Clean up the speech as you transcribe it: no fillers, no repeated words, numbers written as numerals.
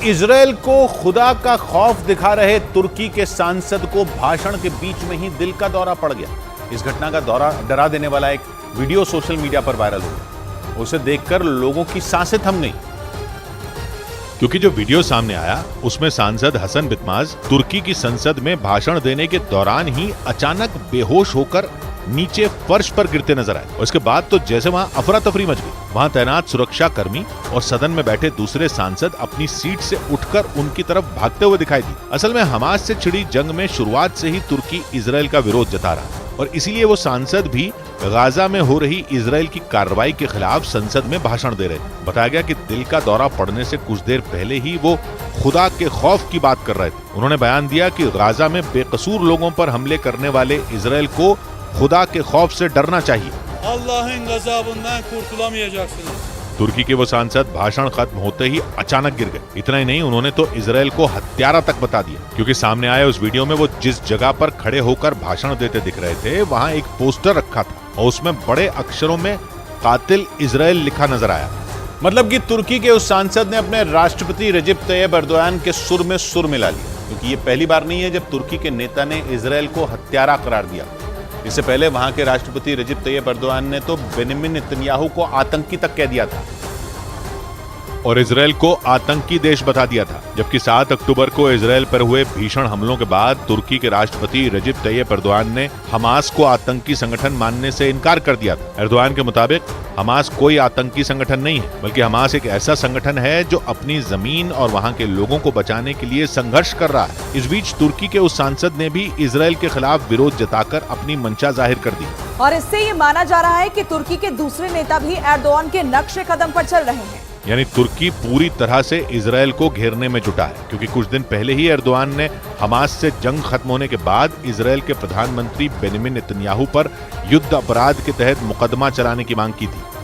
Israel को खुदा का खौफ दिखा रहे तुर्की के सांसद को भाषण के बीच में ही दिल का दौरा पड़ गया। इस घटना का डरा देने वाला एक वीडियो सोशल मीडिया पर वायरल हो गया। उसे देखकर लोगों की सांसें थम गई, क्योंकि जो वीडियो सामने आया उसमें सांसद हसन बितमाज तुर्की की संसद में भाषण देने के दौरान ही अचानक बेहोश होकर नीचे फर्श पर गिरते नजर आए। और इसके बाद तो जैसे वहां अफरा तफरी मच गई। वहां तैनात सुरक्षा कर्मी और सदन में बैठे दूसरे सांसद अपनी सीट से उठकर उनकी तरफ भागते हुए दिखाई दी। असल में हमास से छिड़ी जंग में शुरुआत से ही तुर्की इजराइल का विरोध जता रहा और इसीलिए वो सांसद भी गाजा में हो रही इजराइल की कार्रवाई के खिलाफ संसद में भाषण दे रहे। बताया गया कि दिल का दौरा पड़ने से कुछ देर पहले ही वो खुदा के खौफ की बात कर रहे थे। उन्होंने बयान दिया कि गाजा में बेकसूर लोगों पर हमले करने वाले इजराइल को खुदा के खौफ से डरना चाहिए। Allah'ın gazabından kurtulamayacaksınız। तुर्की के वो सांसद भाषण खत्म होते ही अचानक गिर गए। इतना ही नहीं, उन्होंने तो इजराइल को हत्यारा तक बता दिया, क्योंकि सामने आए उस वीडियो में वो जिस जगह पर खड़े होकर भाषण देते दिख रहे थे वहां एक पोस्टर रखा था और उसमें बड़े अक्षरों में कातिल इजराइल लिखा नजर आया। मतलब कि तुर्की के उस सांसद ने अपने राष्ट्रपति रजब तैयब एर्दोगान के सुर में सुर मिला लिया, क्योंकि ये पहली बार नहीं है जब तुर्की के नेता ने इजराइल को हत्यारा करार दिया। इससे पहले वहां के राष्ट्रपति रजब तैयब एर्दोगान ने तो बेंजामिन नेतन्याहू को आतंकी तक कह दिया था और इजराइल को आतंकी देश बता दिया था। जबकि 7 अक्टूबर को इजराइल पर हुए भीषण हमलों के बाद तुर्की के राष्ट्रपति रजब तैयब एर्दोगान ने हमास को आतंकी संगठन मानने से इनकार कर दिया था। एर्दोगान के मुताबिक हमास कोई आतंकी संगठन नहीं है, बल्कि हमास एक ऐसा संगठन है जो अपनी जमीन और वहां के लोगों को बचाने के लिए संघर्ष कर रहा है। इस बीच तुर्की के उस सांसद ने भी इजराइल के खिलाफ विरोध जताकर अपनी मंशा जाहिर कर दी और इससे ये माना जा रहा है कि तुर्की के दूसरे नेता भी एर्दोगान के नक्शे कदम पर चल रहे हैं। यानी तुर्की पूरी तरह से इजराइल को घेरने में जुटा है, क्योंकि कुछ दिन पहले ही एर्दोगान ने हमास से जंग खत्म होने के बाद इजराइल के प्रधानमंत्री बेंजामिन नेतन्याहू पर युद्ध अपराध के तहत मुकदमा चलाने की मांग की थी।